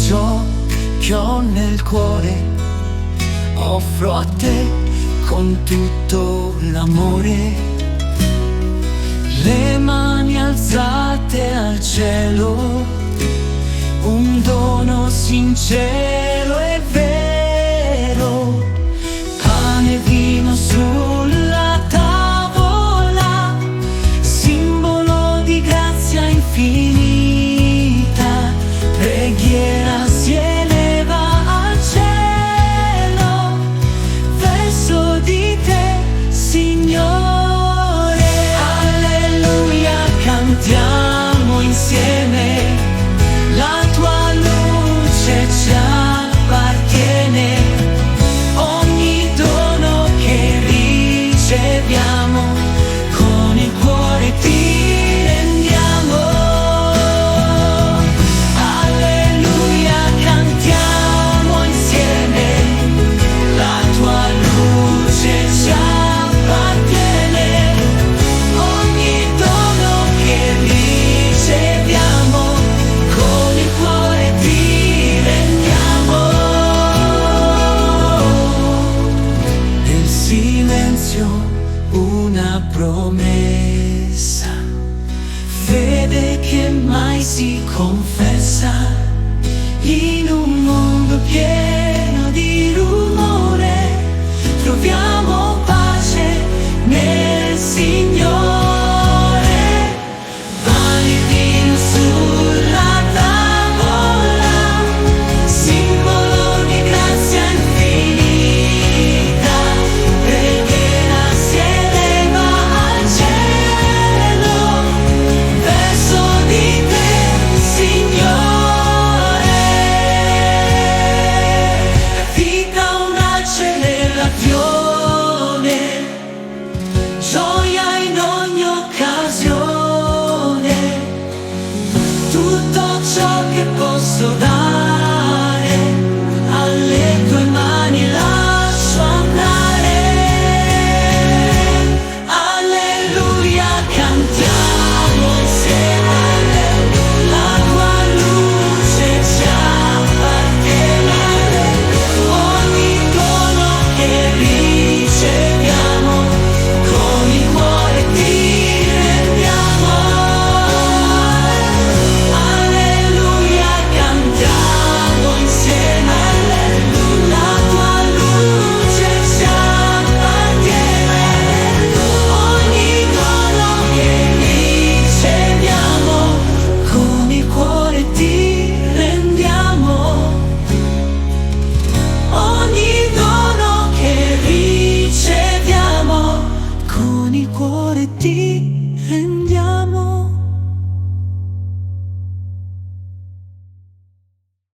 ciò che ho nel cuore, offro a te con tutto l'amore. Le mani alzate al cielo, un dono sincero e vero, pane e vino sulla tavola, simbolo di grazia infinita, preghiera si eleva al cielo, verso di te, Signore. Alleluia, cantiamo insieme, la tua luce ci appartiene, ogni dono che riceviamo con il cuore ti rendiamo. Alleluia, cantiamo insieme, la tua luce ci appartiene, ogni dono che riceviamo con il cuore ti rendiamo. Nel silenzio una promessa, fede che mai si confessa,